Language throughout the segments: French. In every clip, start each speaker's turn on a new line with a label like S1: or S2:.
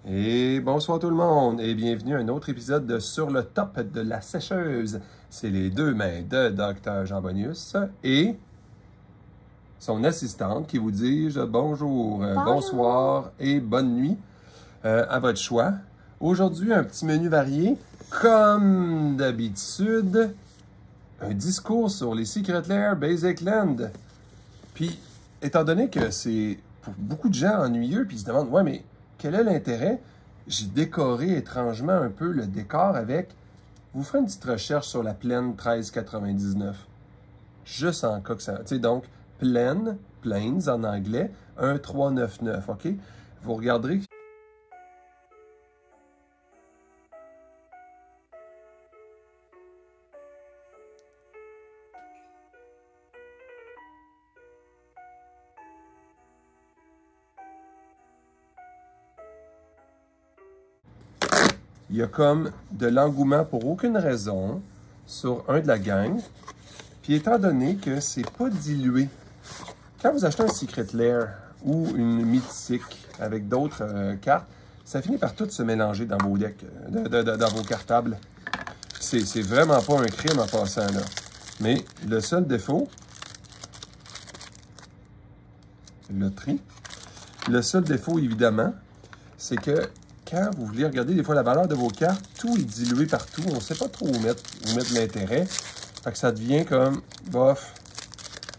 S1: Et bonsoir tout le monde et bienvenue à un autre épisode de Sur le top de la sécheuse. C'est les deux mains de Dr. Jean Bonius et son assistante qui vous disent bonjour, bonsoir et bonne nuit à votre choix. Aujourd'hui, un petit menu varié, comme d'habitude, un discours sur les Secret Lair Basic Land. Puis, étant donné que c'est pour beaucoup de gens ennuyeux, puis ils se demandent, ouais, mais quel est l'intérêt? J'ai décoré étrangement un peu le décor avec... Vous ferez une petite recherche sur la plaine 1399. Juste en cas que ça... Tu sais, donc, plaine, plains en anglais, 1399, OK? Vous regarderez... Il y a comme de l'engouement pour aucune raison sur un de la gang. Puis étant donné que c'est pas dilué, quand vous achetez un Secret Lair ou une mythique avec d'autres cartes, ça finit par tout se mélanger dans vos decks, dans vos cartables. C'est vraiment pas un crime en passant là. Mais le seul défaut, loterie, le seul défaut évidemment, c'est que quand vous voulez regarder des fois la valeur de vos cartes, tout est dilué partout. On ne sait pas trop où mettre l'intérêt. Fait que ça devient comme, bof,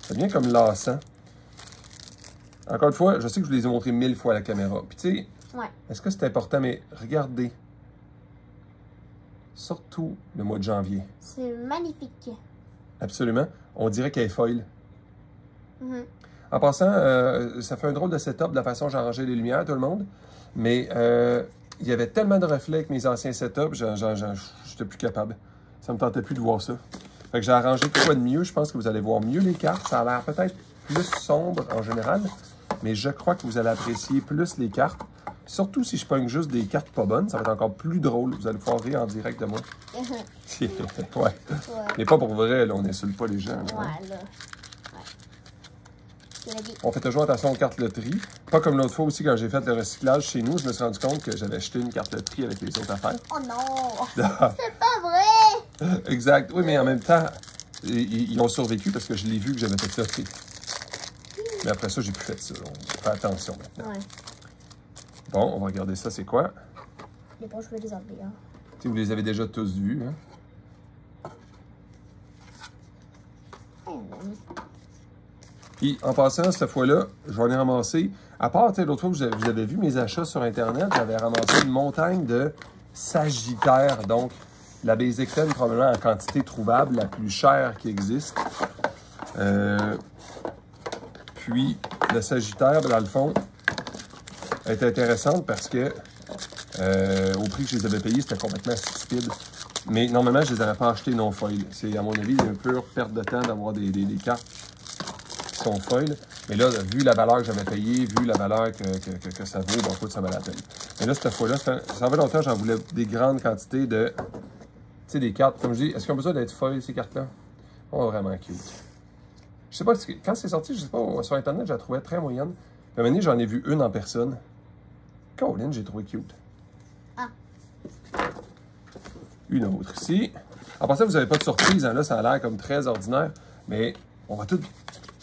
S1: ça devient comme lassant. Encore une fois, je sais que je vous les ai montrés 1000 fois à la caméra. Puis tu sais, est-ce que c'est important? Mais regardez, surtout le mois de janvier.
S2: C'est magnifique.
S1: Absolument. On dirait qu'elle est foil. En passant, ça fait un drôle de setup de la façon dont j'ai arrangé les lumières, tout le monde. Mais il y avait tellement de reflets avec mes anciens setups, j'étais plus capable. Ça me tentait plus de voir ça. Fait que j'ai arrangé quoi de mieux. Je pense que vous allez voir mieux les cartes. Ça a l'air peut-être plus sombre en général, mais je crois que vous allez apprécier plus les cartes. Surtout si je pogne juste des cartes pas bonnes, ça va être encore plus drôle. Vous allez pouvoir rire en direct de moi. Ouais. Mais pas pour vrai, là, on n'insulte pas les gens. Là,
S2: là.
S1: On fait toujours attention aux cartes loterie. Pas comme l'autre fois aussi, quand j'ai fait le recyclage chez nous, je me suis rendu compte que j'avais acheté une carte loterie avec les autres affaires.
S2: Oh non! C'est pas vrai!
S1: Exact. Oui, mais en même temps, ils ont survécu parce que je l'ai vu que j'avais fait ça. T'sais. Mais après ça, j'ai plus fait ça. On fait attention maintenant.
S2: Ouais.
S1: Bon, on va regarder ça. C'est quoi?
S2: Les poches, je vais les enlever. Hein.
S1: Vous les avez déjà tous vus. Hein? Puis, en passant, cette fois-là, je vais en ramasser. À part, l'autre fois, vous avez vu mes achats sur Internet, j'avais ramassé une montagne de Sagittaire. Donc, la Basic Land, probablement en quantité trouvable, la plus chère qui existe. Puis, le Sagittaire, dans le fond, est intéressante parce que au prix que je les avais payés, c'était complètement stupide. Mais normalement, je ne les avais pas achetés non foil. C'est, à mon avis, une pure perte de temps d'avoir des cartes sont foil. Mais là, vu la valeur que j'avais payée, vu la valeur que ça vaut, bon, écoute, ça valait la peine. Mais là, cette fois-là, ça fait longtemps que j'en voulais des grandes quantités de... Tu sais, des cartes, comme je dis, est-ce qu'ils ont besoin d'être foil, ces cartes-là? Oh, vraiment cute. Je sais pas, quand c'est sorti, je sais pas, sur Internet, je la trouvais très moyenne. Puis à un moment donné, j'en ai vu une en personne. Caroline, j'ai trouvé cute.
S2: Ah.
S1: Une autre ici. En passant, vous n'avez pas de surprise, hein, là, ça a l'air comme très ordinaire, mais on va tout...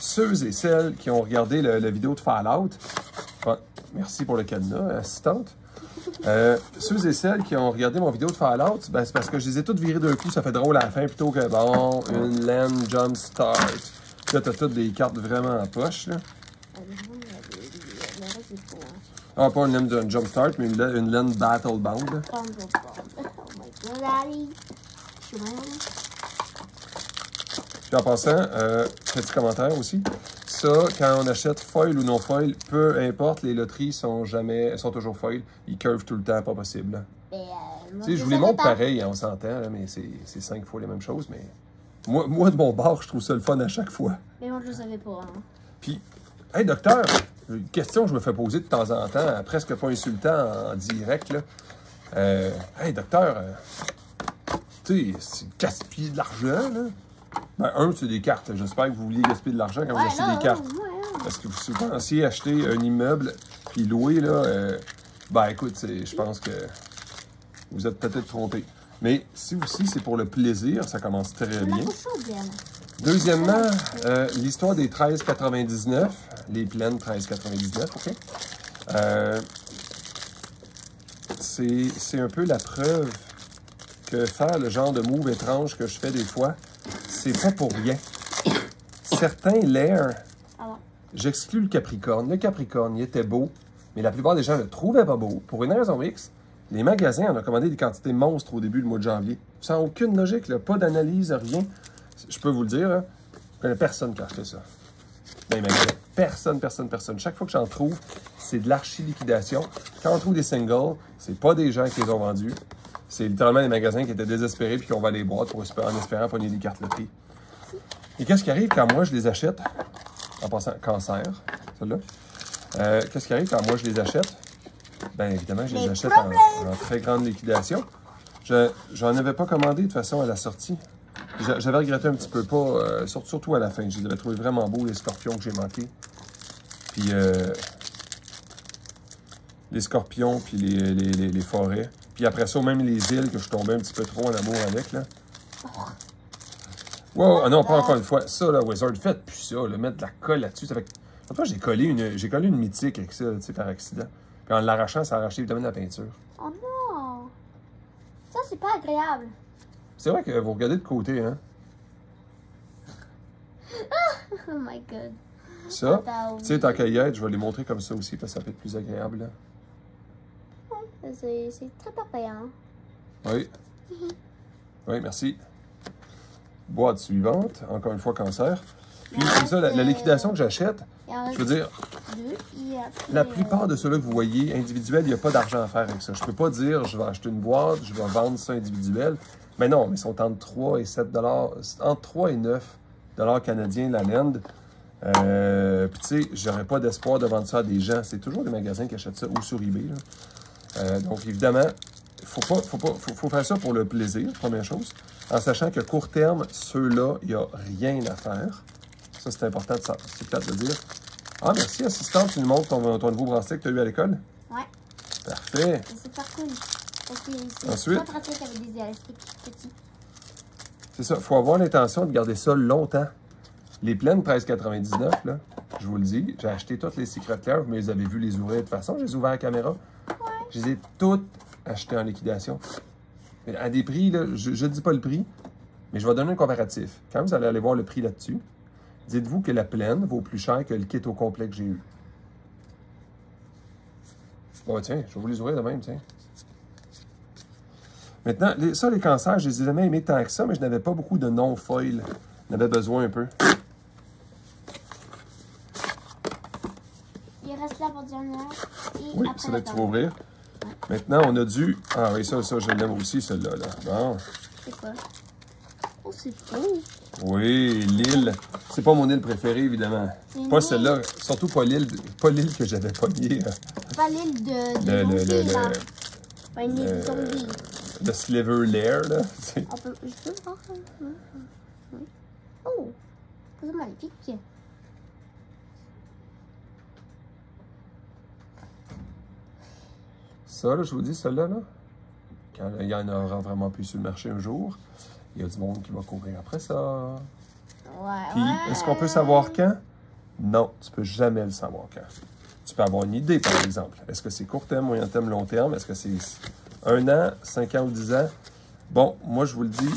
S1: Ceux et celles qui ont regardé la vidéo de Fallout, bon, merci pour le cadenas, assistante. Ceux et celles qui ont regardé mon vidéo de Fallout, ben, c'est parce que je les ai toutes virées d'un coup, ça fait drôle à la fin, plutôt que, bon, une land jump start. Là, t'as toutes des cartes vraiment en poche, là. Ah, pas une land jump start, mais une land battle bound.
S2: Oh my god, daddy.
S1: Puis en passant, petit commentaire aussi, ça, quand on achète foil ou non foil, peu importe, les loteries sont toujours foil. Ils curvent tout le temps, pas possible. Tu sais, je vous les montre pareil, on s'entend, mais c'est 5 fois les mêmes choses, mais moi, de mon bord, je trouve ça le fun à chaque fois.
S2: Mais moi, je le savais pas. Hein.
S1: Puis, hey, docteur, une question que je me fais poser de temps en temps, presque pas insultant en direct, là. Hey, docteur, tu sais, c'est gaspiller de l'argent, là. Ben, c'est des cartes. J'espère que vous vouliez gaspiller de l'argent quand vous achetez des cartes. Parce que si vous pensiez acheter un immeuble puis louer, là, Ben écoute, je pense que vous êtes peut-être trompé. Mais si aussi c'est pour le plaisir, ça commence très bien. Deuxièmement, l'histoire des 13,99, les plaines 13,99, OK? C'est un peu la preuve que faire le genre de move étrange que je fais des fois, c'est pas pour rien. Certains l'air, j'exclus le Capricorne. Le Capricorne, il était beau, mais la plupart des gens le trouvaient pas beau. Pour une raison X, les magasins en ont commandé des quantités monstres au début du mois de janvier. Sans aucune logique, là, pas d'analyse, rien. Je peux vous le dire, hein, je connais personne qui a acheté ça. Ben, personne. Chaque fois que j'en trouve, c'est de l'archi-liquidation. Quand on trouve des singles, c'est pas des gens qui les ont vendus. C'est littéralement des magasins qui étaient désespérés puis qui ont vendu les boîtes en espérant pogner des cartes loterie. Et qu'est-ce qui arrive quand moi je les achète? En passant, cancer, celle-là. Qu'est-ce qui arrive quand moi je les achète? Bien évidemment, je les achète en très grande liquidation. J'en avais pas commandé de toute façon à la sortie. J'avais regretté un petit peu, pas, surtout à la fin. Je les avais trouvés vraiment beaux, les scorpions que j'ai manqués. Puis les scorpions, puis les forêts. Puis après ça, même les îles que je tombais un petit peu trop en amour avec, là. Wow, ah non, pas encore une fois. Ça, là, Wizard, faites plus ça, là, mettre de la colle là-dessus. Ça fait... Après, j'ai collé une mythique avec ça, tu sais, par accident. Puis en l'arrachant, ça a arraché évidemment de la peinture.
S2: Oh non! Ça, c'est pas agréable.
S1: C'est vrai que vous regardez de côté, hein?
S2: Oh my god.
S1: Ça, tu sais, tant qu'à y être, je vais les montrer comme ça aussi, parce que ça peut être plus agréable, là.
S2: Ouais, c'est très parfait, hein?
S1: Oui. Oui, merci. Boîte suivante, encore une fois, cancer. Puis, c'est ça, la liquidation que j'achète, je veux dire, la plupart de ceux-là que vous voyez, individuels, il n'y a pas d'argent à faire avec ça. Je ne peux pas dire, je vais acheter une boîte, je vais vendre ça individuel. Mais non, mais ils sont entre 3 et 7 entre 3 et 9 canadiens la laine. Puis tu sais, j'aurais pas d'espoir de vendre ça à des gens. C'est toujours des magasins qui achètent ça ou sur eBay. Donc évidemment, faut faire ça pour le plaisir, première chose. En sachant que court terme, ceux-là, il n'y a rien à faire. Ça, c'est important de ça. C'est peut-être de dire. Ah, merci, assistante, tu nous montres ton nouveau bracelet que tu as eu à l'école?
S2: Ouais.
S1: Parfait.
S2: C'est pas cool.
S1: Ensuite,
S2: pas pratique avec des élastiques petits.
S1: c'est ça. Il faut avoir l'intention de garder ça longtemps. Les plaines 13,99, là, je vous le dis, j'ai acheté toutes les Secret Clear, mais vous avez vu les ouvrir de toute façon. Je les ai ouverts à la caméra.
S2: Ouais.
S1: Je les ai toutes achetées en liquidation. Mais à des prix, là, je ne dis pas le prix, mais je vais donner un comparatif. Quand vous allez aller voir le prix là-dessus, dites-vous que la plaine vaut plus cher que le kit au complet que j'ai eu. Bon, tiens, je vais vous les ouvrir de même, tiens. Maintenant, ça, les cancers, je les ai jamais aimés tant que ça, mais je n'avais pas beaucoup de non-foil. J'en avais besoin un peu.
S2: Il reste là pour dire
S1: Oui, c'est là que tu vas ouvrir. Maintenant, on a dû... Ah oui, ça, je l'aime aussi, celle-là. Là. Bon.
S2: C'est quoi? Oh, c'est beau.
S1: Oui, l'île. C'est pas mon île préférée, évidemment. Pas celle-là. Surtout pas l'île que j'avais pognée.
S2: Pas l'île de zombie, là. Pas une île de zombie.
S1: Le Sliver Lair, là.
S2: Je peux voir ça? Oui. Oh, c'est magnifique.
S1: Ça, là, je vous dis, celle-là, là, quand il y en aura vraiment plus sur le marché un jour, il y a du monde qui va courir après ça.
S2: Ouais,
S1: Puis, est-ce qu'on peut savoir quand? Non, tu peux jamais le savoir quand. Tu peux avoir une idée, par exemple. Est-ce que c'est court terme, moyen terme, long terme? Est-ce que c'est 1 an, 5 ans ou 10 ans? Bon, moi, je vous le dis,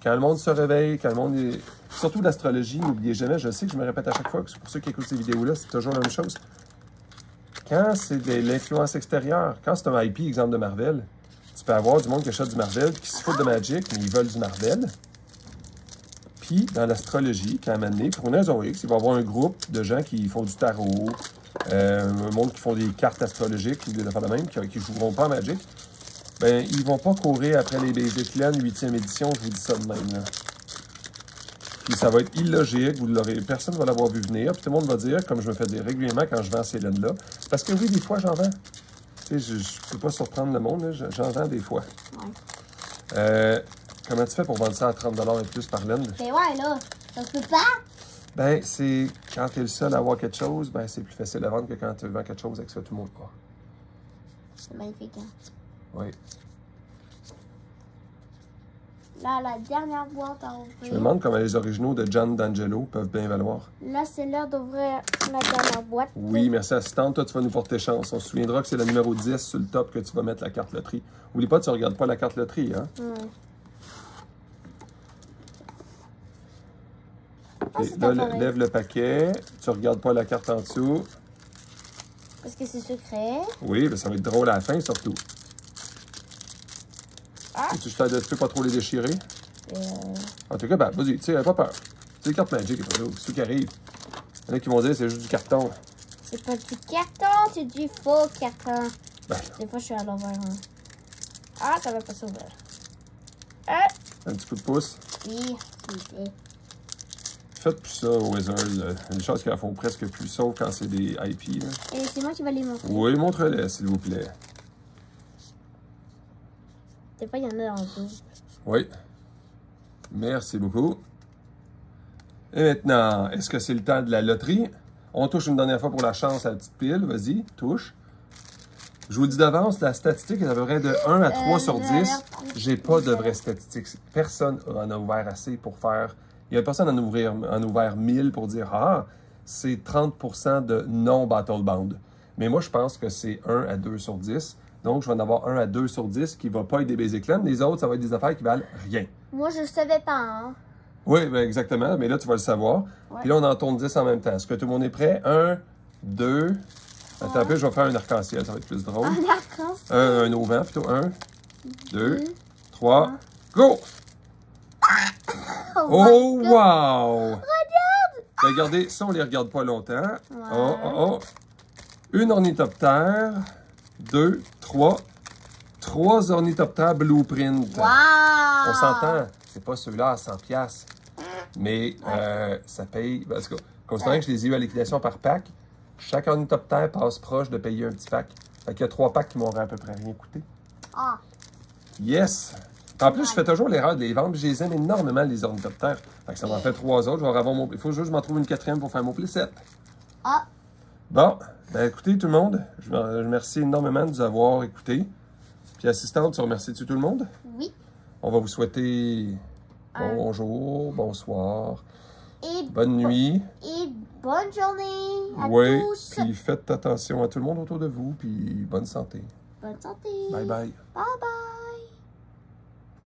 S1: quand le monde se réveille, quand le monde est... Surtout l'astrologie, n'oubliez jamais, je sais que je me répète à chaque fois, que pour ceux qui écoutent ces vidéos-là, c'est toujours la même chose. Quand c'est de l'influence extérieure, quand c'est un IP, exemple de Marvel, tu peux avoir du monde qui achète du Marvel, qui se fout de Magic, mais ils veulent du Marvel. Puis, dans l'astrologie, quand à un moment donné, pour une raison X, il va y avoir un groupe de gens qui font du tarot, un monde qui font des cartes astrologiques ou des affaires de même, qui ne joueront pas à Magic. Ben, ils vont pas courir après les Basic Land 8e édition, je vous dis ça de même. Là. Puis ça va être illogique, personne ne va l'avoir vu venir, puis tout le monde va dire, comme je me fais dire régulièrement quand je vends ces laines-là, parce que oui, des fois, j'en vends. Tu sais, je ne peux pas surprendre le monde, j'en vends des fois. Ouais. Comment tu fais pour vendre ça à 30 $ et plus par laine?
S2: Ben ouais, là, ça se peut pas?
S1: Ben, c'est quand tu es le seul à avoir quelque chose, ben c'est plus facile à vendre que quand tu vends quelque chose avec ça, tout le monde a.
S2: C'est magnifique, hein.
S1: Oui.
S2: Là, la dernière boîte à
S1: Je
S2: ouvrir.
S1: me demande comment les originaux de John D'Angelo peuvent bien valoir.
S2: Là, c'est l'heure d'ouvrir la dernière boîte.
S1: Oui, merci assistante. Toi, tu vas nous porter chance. On se souviendra que c'est le numéro 10 sur le top que tu vas mettre la carte loterie. Oublie pas, tu ne regardes pas la carte loterie, hein?
S2: Ouais. Ah,
S1: Et
S2: c'est
S1: là,
S2: pareil.
S1: lève le paquet. Tu regardes pas la carte en dessous.
S2: Parce que c'est secret.
S1: Oui, mais ça va être drôle à la fin, surtout.
S2: Ah.
S1: Et tu peux pas trop les déchirer?
S2: Et
S1: En tout cas, ben, vas-y, tu sais, pas peur. C'est les cartes magiques, c'est ce qui arrive. Il y en a qui vont dire que c'est juste du carton.
S2: c'est pas du carton, c'est du faux carton.
S1: Ben,
S2: Des fois, je suis à l'envers. Hein. Ah, ça va pas s'ouvrir.
S1: un petit coup de pouce.
S2: Oui, c'est
S1: Faites plus ça au Wizard. Des choses qu'elles font presque plus, sauf quand c'est des IP. Là.
S2: Et c'est moi qui vais les montrer.
S1: Oui, montre-les, s'il vous plaît.
S2: Des fois, il y en a en deux.
S1: Oui. Merci beaucoup. Et maintenant, est-ce que c'est le temps de la loterie? On touche une dernière fois pour la chance à la petite pile. Vas-y, touche. Je vous dis d'avance, la statistique est à peu près de 1 à 3 sur 10. J'ai pas de vraies statistiques. Personne en a ouvert assez pour faire... Il y a personne en a ouvert 1000 pour dire « Ah, c'est 30% de non-battle-bound ». Mais moi, je pense que c'est 1 à 2 sur 10. Donc, je vais en avoir 1 à 2 sur 10 qui ne va pas être des basic lands. Les autres, ça va être des affaires qui valent rien.
S2: Moi, je savais pas, hein.
S1: Oui, ben exactement. Mais là, tu vas le savoir.
S2: Ouais.
S1: Puis là, on en tourne 10 en même temps. Est-ce que tout le monde est prêt? 1, 2... Attends un peu, je vais faire un arc-en-ciel. Ça va être plus drôle.
S2: Un arc-en-ciel.
S1: Un auvent, plutôt. 1, 2, 3, go! Oh, wow!
S2: Regarde!
S1: Ben, regardez, ça, on les regarde pas longtemps.
S2: Ouais.
S1: Oh, oh, oh. Une ornithoptère, 2, 3. 3 ornithoptères blueprint.
S2: Wow!
S1: On s'entend, c'est pas ceux-là à 100$. Mais ça paye. Parce que, considérant que je les ai eu à liquidation par pack, chaque ornithoptère passe proche de payer un petit pack. Fait qu'il y a 3 packs qui m'auraient à peu près rien coûté.
S2: Ah,
S1: Yes! En plus, je fais toujours l'erreur de les vendre. Je les aime énormément, les ornithoptères. Fait que ça m'en fait 3 autres. Je vais avoir mon... Il faut juste que je m'en trouve une 4e pour faire mon playset.
S2: ah,
S1: Bon, ben écoutez tout le monde, je remercie énormément de nous avoir écoutés. Puis assistante, tu remercies-tu tout le monde?
S2: oui.
S1: On va vous souhaiter bonjour, bonsoir,
S2: Et,
S1: bonne nuit.
S2: et bonne journée à
S1: Oui,
S2: tous.
S1: puis faites attention à tout le monde autour de vous, puis bonne santé.
S2: Bonne santé.
S1: Bye bye.
S2: Bye bye.